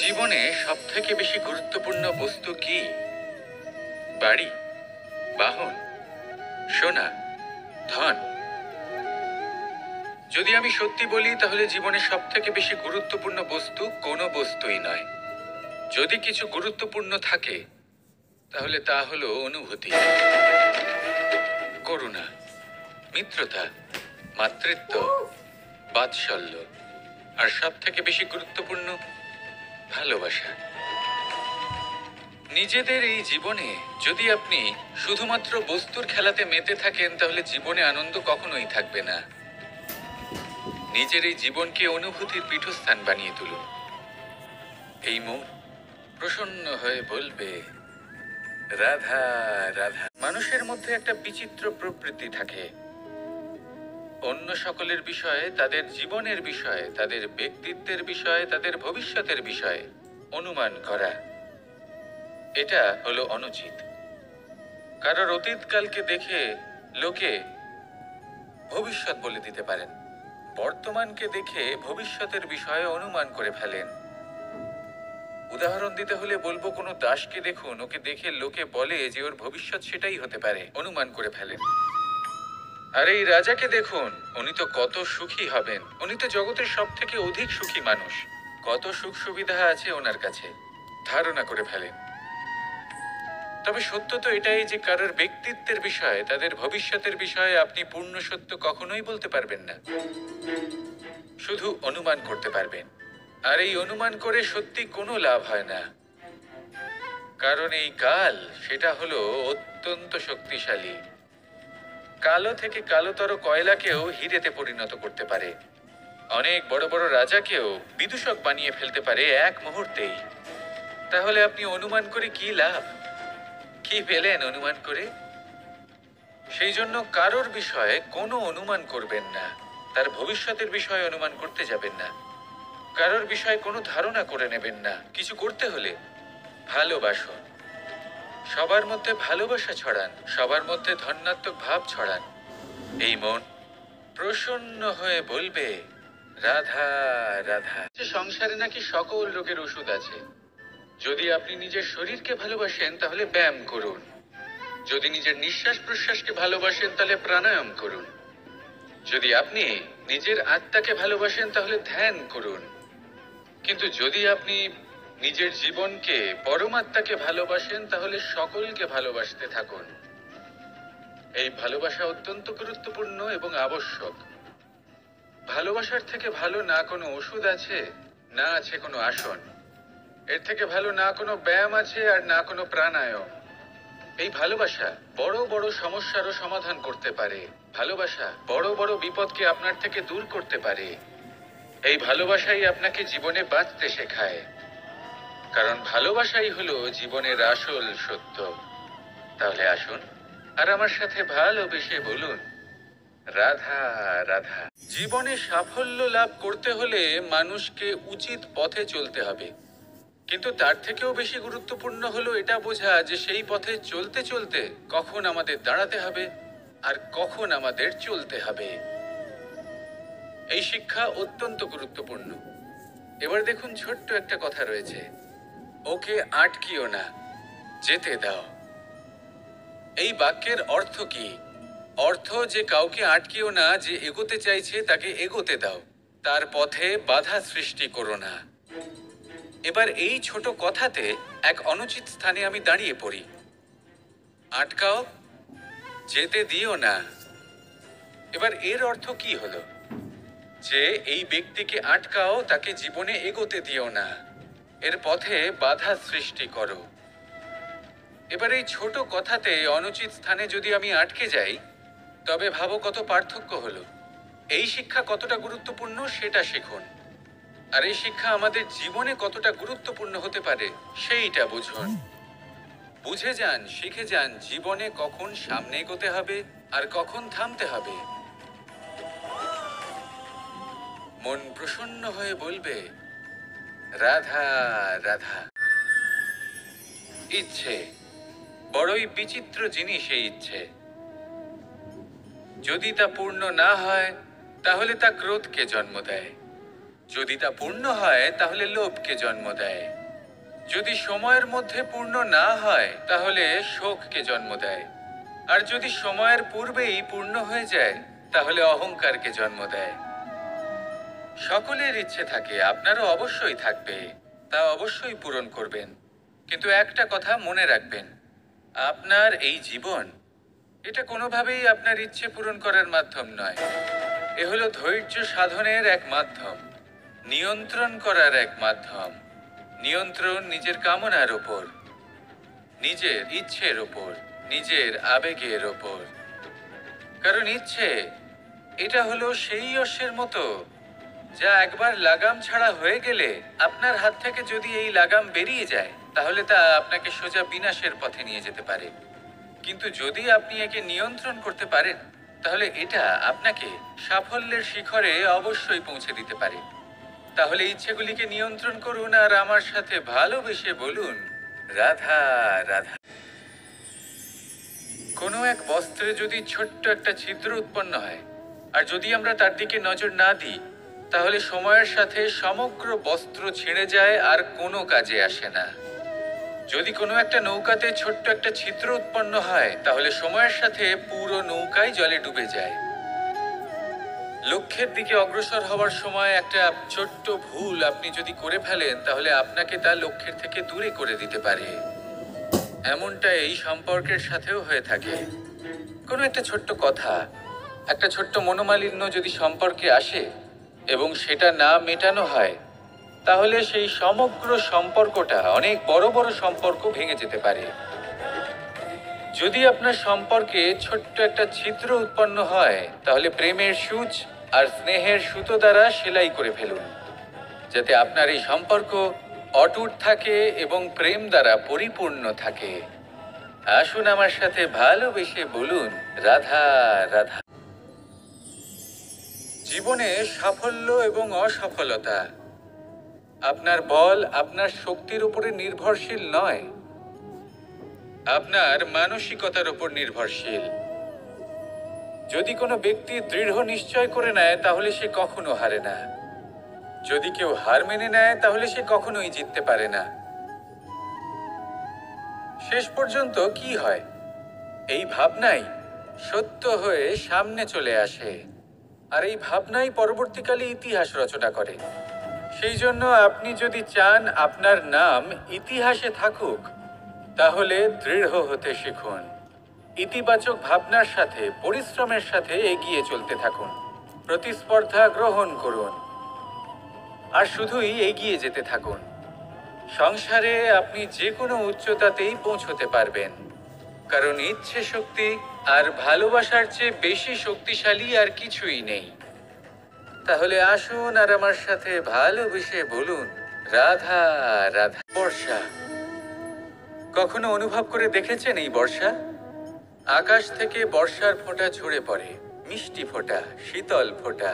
জীবনে সবথেকে বেশি গুরুত্বপূর্ণ বস্তু কি? বাড়ি, বাহন, সোনা, ধন? যদি আমি সত্যি বলি তাহলে জীবনে সবথেকে বেশি গুরুত্বপূর্ণ বস্তু কোনো বস্তুই নয়। যদি কিছু গুরুত্বপূর্ণ থাকে তাহলে তা হলো অনুভূতি, করুণা, মিত্রতা, মাতৃত্ব, বাৎসল্য, আর সবথেকে বেশি গুরুত্বপূর্ণ ভালোবাসা। নিজেদের এই জীবনে যদি আপনি শুধুমাত্র বস্তুর খেলাতে মেতে থাকেন তাহলে জীবনে আনন্দ কখনোই থাকবে না। নিজের এই জীবনকে অনুভূতির পীঠস্থান বানিয়ে তুলুন। এই মন প্রসন্ন হয়ে বলবে, রাধা রাধা। মানুষের মধ্যে একটা বিচিত্র প্রবৃত্তি থাকে, অন্য সকলের বিষয়ে, তাদের জীবনের বিষয়ে, তাদের ব্যক্তিত্বের বিষয়ে, তাদের ভবিষ্যতের বিষয়ে অনুমান করা। এটা হলো অনুচিত। কারোর অতীতকালকে দেখে লোকে ভবিষ্যৎ বলে দিতে পারেন, বর্তমানকে দেখে ভবিষ্যতের বিষয়ে অনুমান করে ফেলেন। উদাহরণ দিতে হলে বলবো, কোনো দাসকে দেখুন, ওকে দেখে লোকে বলে যে ওর ভবিষ্যৎ সেটাই হতে পারে, অনুমান করে ফেলেন। আর এই রাজাকে দেখুন, উনি তো কত সুখী হবেন, উনি তো জগতের সব থেকে অধিক সুখী মানুষ, কত সুখ সুবিধা আছে ওনার কাছে, ধারণা করে ফেলেন। তবে সত্য তো এটাই যে কারোর ব্যক্তিত্বের বিষয়ে, তাদের ভবিষ্যতের বিষয়ে আপনি পূর্ণ সত্য কখনোই বলতে পারবেন না, শুধু অনুমান করতে পারবেন। আর এই অনুমান করে সত্যি কোনো লাভ হয় না, কারণ এই কাল সেটা হলো অত্যন্ত শক্তিশালী। কালো থেকে কালোতর কয়লাকেও হীরেতে পরিণত করতে পারে, অনেক বড় বড় রাজাকেও বিদূষক বানিয়ে ফেলতে পারে এক মুহূর্তেই। তাহলে আপনি অনুমান করে কি লাভ? কি পেলেন অনুমান করে? সেই জন্য কারোর বিষয়ে কোনো অনুমান করবেন না, তার ভবিষ্যতের বিষয়ে অনুমান করতে যাবেন না, কারোর বিষয়ে কোনো ধারণা করে নেবেন না। কিছু করতে হলে ভালোবাসুন, সবার মধ্যে ভালোবাসা ছড়ান, সবার মধ্যে ধন্যাত্মক ভাব ছড়ান। এই মন প্রসন্ন হয়ে বলবে, রাধা রাধা। সংসারে নাকি সকল রোগের ওষুধ আছে। যদি আপনি নিজের শরীরকে ভালোবাসেন তাহলে ব্যায়াম করুন, যদি নিজের নিঃশ্বাস প্রশ্বাসকে ভালোবাসেন তাহলে প্রাণায়াম করুন, যদি আপনি নিজের আত্মাকে ভালোবাসেন তাহলে ধ্যান করুন। কিন্তু যদি আপনি নিজের জীবনকে, পরমাত্মাকে ভালোবাসেন তাহলে সকলকে ভালোবাসতে থাকুন। এই ভালোবাসা অত্যন্ত গুরুত্বপূর্ণ এবং আবশ্যক। ভালোবাসার থেকে ভালো না কোনো ওষুধ আছে, না আছে কোনো আসন। এর থেকে ভালো না কোনো ব্যায়াম আছে, আর না কোনো প্রাণায়াম। এই ভালোবাসা বড় বড় সমস্যারও সমাধান করতে পারে, ভালোবাসা বড় বড় বিপদকে আপনার থেকে দূর করতে পারে। এই ভালোবাসাই আপনাকে জীবনে বাঁচতে শেখায়, কারণ ভালোবাসাই হলো জীবনের আসল সত্য। তাহলে আসুন আর আমার সাথে ভালোবেসে বলুন, রাধা রাধা। জীবনে সাফল্য লাভ করতে হলে মানুষকে উচিত পথে চলতে হবে, কিন্তু তার থেকেও বেশি গুরুত্বপূর্ণ হলো এটা বোঝা যে সেই পথে চলতে চলতে কখন আমাদের দাঁড়াতে হবে আর কখন আমাদের চলতে হবে। এই শিক্ষা অত্যন্ত গুরুত্বপূর্ণ। এবার দেখুন, ছোট্ট একটা কথা রয়েছে, ওকে আটকিও না, যেতে দাও। এই বাক্যের অর্থ কি? অর্থ যে কাউকে আটকিও না, যে এগোতে চাইছে তাকে এগোতে দাও, তার পথে বাধা সৃষ্টি করো না। এবার এই ছোট কথাতে এক অনুচিত স্থানে আমি দাঁড়িয়ে পড়ি। আটকাও, যেতে দিও না। এবার এর অর্থ কি হলো? যে এই ব্যক্তিকে আটকাও, তাকে জীবনে এগোতে দিও না, এর পথে বাধা সৃষ্টি করো। এবার এই ছোট কথাতে অনুচিত স্থানে যদি আমি আটকে যাই, তবে ভাবো কত পার্থক্য হলো। এই শিক্ষা কতটা গুরুত্বপূর্ণ সেটা শিখুন, আর এই শিক্ষা আমাদের জীবনে কতটা গুরুত্বপূর্ণ হতে পারে সেইটা বুঝুন। বুঝে যান, শিখে যান জীবনে কখন সামনে এগোতে হবে আর কখন থামতে হবে। মন প্রসন্ন হয়ে বলবে, রাধা রাধা। ইচ্ছে বড়ই বিচিত্র জিনিস। এই ইচ্ছে যদি তা পূর্ণ না হয় তাহলে তা ক্রোধকে জন্ম দেয়, যদি তা পূর্ণ হয় তাহলে লোভকে জন্ম দেয়। যদি সময়ের মধ্যে পূর্ণ না হয় তাহলে শোককে জন্ম দেয়। আর যদি সময়ের পূর্বেই পূর্ণ হয়ে যায় তাহলে অহংকারকে জন্ম দেয়। সকলের ইচ্ছে থাকে, আপনারও অবশ্যই থাকবে, তা অবশ্যই পূরণ করবেন। কিন্তু একটা কথা মনে রাখবেন, আপনার এই জীবন এটা কোনোভাবেই আপনার ইচ্ছে পূরণ করার মাধ্যম নয়। এ হলো ধৈর্য সাধনের এক মাধ্যম, নিয়ন্ত্রণ করার এক মাধ্যম। নিয়ন্ত্রণ নিজের কামনার ওপর, নিজের ইচ্ছের ওপর, নিজের আবেগের ওপর। কারণ ইচ্ছে এটা হলো সেই অশ্বের মতো যা একবার লাগাম ছাড়া হয়ে গেলে আপনার হাত থেকে যদি এই লাগাম বেরিয়ে যায় তাহলে তা আপনাকে সোজা বিনাশের পথে নিয়ে যেতে পারে। কিন্তু যদি আপনি একে নিয়ন্ত্রণ করতে পারেন তাহলে এটা আপনাকে সাফল্যের শিখরে অবশ্যই পৌঁছে দিতে পারে। তাহলে ইচ্ছেগুলিকে নিয়ন্ত্রণ করুন আর আমার সাথে ভালোবেসে বলুন, রাধা রাধা। কোনো এক বস্ত্রে যদি ছোট্ট একটা ছিদ্র উৎপন্ন হয় আর যদি আমরা তার দিকে নজর না দিই তাহলে সময়ের সাথে সমগ্র বস্ত্র ছিঁড়ে যায় আর কোনো কাজে আসে না। যদি কোনো একটা নৌকাতে ছোট্ট একটা ছিদ্র উৎপন্ন হয় তাহলে সময়ের সাথে পুরো নৌকাই জলে ডুবে যায়। লক্ষ্যের দিকে অগ্রসর হওয়ার সময় একটা ছোট্ট ভুল আপনি যদি করে ফেলেন তাহলে আপনাকে তা লক্ষ্যের থেকে দূরে করে দিতে পারে। এমনটা এই সম্পর্কের সাথেও হয়ে থাকে। কোনো একটা ছোট্ট কথা, একটা ছোট্ট মনোমালিন্য যদি সম্পর্কে আসে এবং সেটা না মেটানো হয় তাহলে সেই সমগ্র সম্পর্কটা অনেক বড় বড় সম্পর্ক ভেঙে যেতে পারে। যদি আপনার সম্পর্কে ছোট্ট একটা ছিদ্র উৎপন্ন হয় তাহলে প্রেমের সূচ আর স্নেহের সুতো দ্বারা সেলাই করে ফেলুন, যাতে আপনার এই সম্পর্ক অটুট থাকে এবং প্রেম দ্বারা পরিপূর্ণ থাকে। আসুন আমার সাথে ভালোবেসে বলুন, রাধা রাধা। জীবনে সাফল্য এবং অসফলতা আপনার বল, আপনার শক্তির উপরে নির্ভরশীল নয়, আপনার মানসিকতার উপর নির্ভরশীল। যদি কোনো ব্যক্তি দৃঢ় নিশ্চয় করে নেয় তাহলে সে কখনো হারে না। যদি কেউ হার মেনে নেয় তাহলে সে কখনোই জিততে পারে না। শেষ পর্যন্ত কি হয়, এই ভাবনাই সত্য হয়ে সামনে চলে আসে আর এই ভাবনাই পরবর্তীকালে ইতিহাস রচনা করে। সেই জন্য আপনি যদি চান আপনার নাম ইতিহাসে থাকুক তাহলে দৃঢ় হতে শিখুন। ইতিবাচক ভাবনার সাথে, পরিশ্রমের সাথে এগিয়ে চলতে থাকুন। প্রতিস্পর্ধা গ্রহণ করুন আর শুধুই এগিয়ে যেতে থাকুন। সংসারে আপনি যে কোনো উচ্চতাতেই পৌঁছতে পারবেন, কারণ ইচ্ছে শক্তি আর ভালোবাসার চেয়ে বেশি শক্তিশালী আর কিছুই নেই। তাহলে আসুন আর আমার সাথে ভালোবেসে বলুন, রাধা রাধা। বর্ষা, কখনো অনুভব করে দেখেছেন এই বর্ষা? আকাশ থেকে বর্ষার ফোঁটা ঝরে পড়ে, মিষ্টি ফোঁটা, শীতল ফোঁটা,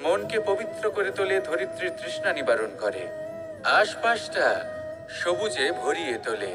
মনকে পবিত্র করে তোলে, ধরিত্রীর তৃষ্ণা নিবারণ করে, আশপাশটা সবুজে ভরিয়ে তোলে।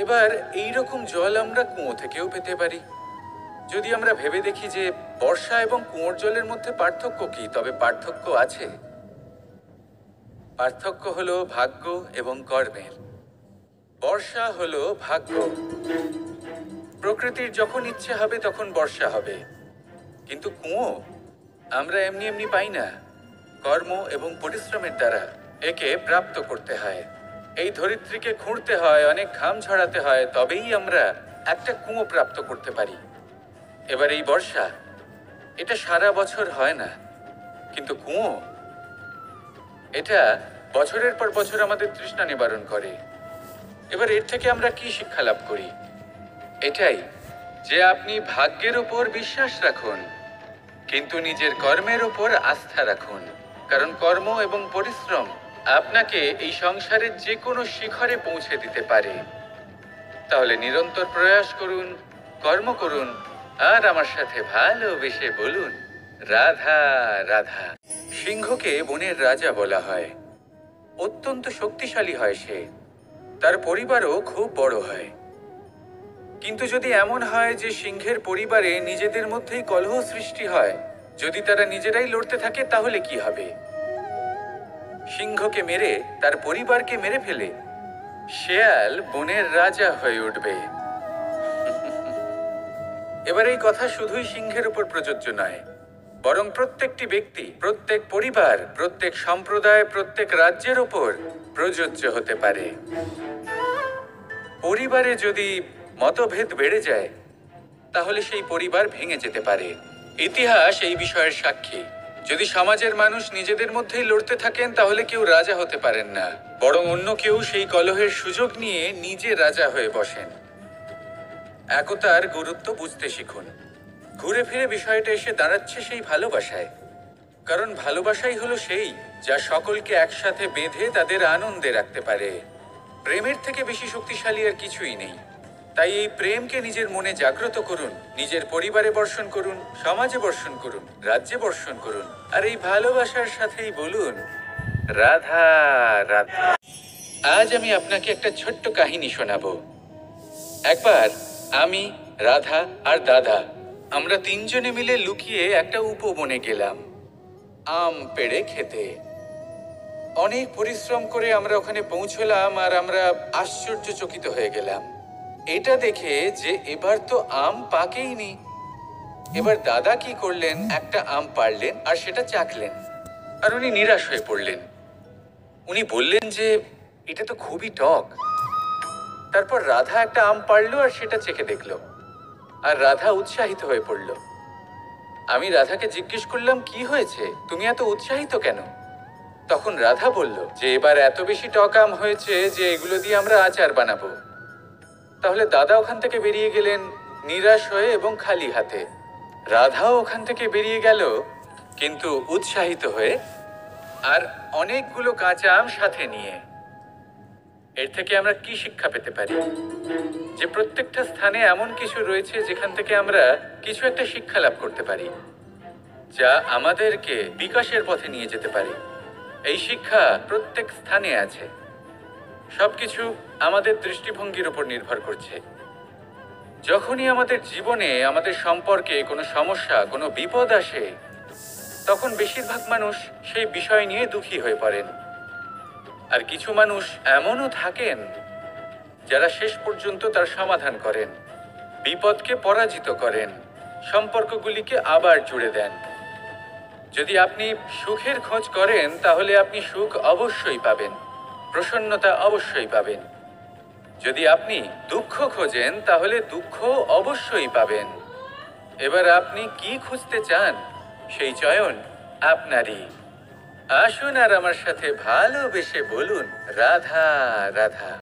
এবার এই রকম জল আমরা কুয়ো থেকেও পেতে পারি। যদি আমরা ভেবে দেখি যে বর্ষা এবং কুয়োর জলের মধ্যে পার্থক্য কি, তবে পার্থক্য আছে। পার্থক্য হলো ভাগ্য এবং কর্মের। বর্ষা হলো ভাগ্য। প্রকৃতির যখন ইচ্ছে হবে তখন বর্ষা হবে, কিন্তু কুয়ো আমরা এমনি এমনি পাই না। কর্ম এবং পরিশ্রমের দ্বারা একে প্রাপ্ত করতে হয়। এই ধরিত্রীকে খুঁড়তে হয়, অনেক ঘাম ঝরাতে হয়, তবেই আমরা একটা কুয়ো প্রাপ্ত করতে পারি। এবার এই বর্ষা, এটা সারা বছর হয় না, কিন্তু কুয়ো এটা বছরের পর বছর আমাদের তৃষ্ণা নিবারণ করে। এবার এর থেকে আমরা কি শিক্ষা লাভ করি? এটাই যে আপনি ভাগ্যের উপর বিশ্বাস রাখুন, কিন্তু নিজের কর্মের উপর আস্থা রাখুন। কারণ কর্ম এবং পরিশ্রম আপনাকে এই সংসারের যে কোনো শিখরে পৌঁছে দিতে পারে। তাহলে নিরন্তর প্রয়াস করুন, কর্ম করুন আর আমার সাথে ভালোবেসে বলুন, রাধা রাধা। সিংহকে বনের রাজা বলা হয়। অত্যন্ত শক্তিশালী হয় সে, তার পরিবারও খুব বড় হয়। কিন্তু যদি এমন হয় যে সিংহের পরিবারে নিজেদের মধ্যেই কলহ সৃষ্টি হয়, যদি তারা নিজেরাই লড়তে থাকে, তাহলে কি হবে? সিংহকে মেরে তার পরিবারকে মেরে ফেলে শেয়াল বনের রাজা হয়ে উঠবে। এবার এই কথা শুধুই সিংহের উপর প্রযোজ্য নয়, বরং প্রত্যেকটি ব্যক্তি, প্রত্যেক পরিবার, প্রত্যেক সম্প্রদায়, প্রত্যেক রাজ্যের উপর প্রযোজ্য হতে পারে। পরিবারে যদি মতভেদ বেড়ে যায়, তাহলে সেই পরিবার ভেঙে যেতে পারে। ইতিহাস এই বিষয়ের সাক্ষী। যদি সমাজের মানুষ নিজেদের মধ্যেই লড়তে থাকেন, তাহলে কেউ রাজা হতে পারেন না, বরং অন্য কেউ সেই কলহের সুযোগ নিয়ে নিজে রাজা হয়ে বসেন। একতার গুরুত্ব বুঝতে শিখুন। ঘুরে ফিরে বিষয়টা এসে দাঁড়াচ্ছে সেই ভালোবাসায়, কারণ ভালোবাসাই হলো সেই যা সকলকে একসাথে বেঁধে তাদের আনন্দে রাখতে পারে। প্রেমের থেকে বেশি শক্তিশালী আর কিছুই নেই। তাই এই প্রেমকে নিজের মনে জাগ্রত করুন, নিজের পরিবারে বর্ষণ করুন, সমাজে বর্ষণ করুন, রাজ্যে বর্ষণ করুন, আর এই ভালোবাসার সাথেই বলুন, রাধা রাধা। আজ আমি আপনাকে একটা ছোট্ট কাহিনী শোনাবো। একবার আমি, রাধা আর দাদা, আমরা তিনজনে মিলে লুকিয়ে একটা উপবনে গেলাম আম পেড়ে খেতে। অনেক পরিশ্রম করে আমরা ওখানে পৌঁছলাম, আর আমরা আশ্চর্যচকিত হয়ে গেলাম এটা দেখে যে এবার তো আম পাকেইনি। এবার দাদা কি করলেন, একটা আম পাড়লেন আর সেটা চাখলেন, আর উনি নিরাশ হয়ে পড়লেন। উনি বললেন যে এটা তো খুবই টক। তারপর রাধা একটা আম পাড়লো আর সেটা চেখে দেখলো, আর রাধা উৎসাহিত হয়ে পড়ল। আমি রাধাকে জিজ্ঞেস করলাম, কি হয়েছে, তুমি এত উৎসাহিত কেন? তখন রাধা বলল যে এবার এত বেশি টক আম হয়েছে যে এগুলো দিয়ে আমরা আচার বানাবো। তাহলে দাদা ওখান থেকে বেরিয়ে গেলেন নিরাশ হয়ে এবং খালি হাতে। রাধাও ওখান থেকে বেরিয়ে গেল কিন্তু উৎসাহিত হয়ে, আর অনেকগুলো কাঁচা আম সাথে নিয়ে। এর থেকে আমরা কি শিক্ষা পেতে পারি? যে প্রত্যেকটা স্থানে এমন কিছু রয়েছে যেখান থেকে আমরা কিছু একটা শিক্ষা লাভ করতে পারি, যা আমাদেরকে বিকাশের পথে নিয়ে যেতে পারে। এই শিক্ষা প্রত্যেক স্থানে আছে। সবকিছু আমাদের দৃষ্টিভঙ্গির উপর নির্ভর করছে। যখনই আমাদের জীবনে, আমাদের সম্পর্কে কোনো সমস্যা, কোনো বিপদ আসে, তখন বেশিরভাগ মানুষ সেই বিষয় নিয়ে দুঃখী হয়ে পড়েন। আর কিছু মানুষ এমনও থাকেন যারা শেষ পর্যন্ত তার সমাধান করেন, বিপদকে পরাজিত করেন, সম্পর্কগুলিকে আবার জুড়ে দেন। যদি আপনি সুখের খোঁজ করেন, তাহলে আপনি সুখ অবশ্যই পাবেন, প্রসন্নতা অবশ্যই পাবেন। যদি আপনি দুঃখ খোঁজেন, তাহলে দুঃখ অবশ্যই পাবেন। এবার আপনি কি খুঁজতে চান, সেই চয়ন আপনারই। আসুন আর আমার সাথে ভালোবেসে বলুন, রাধা রাধা।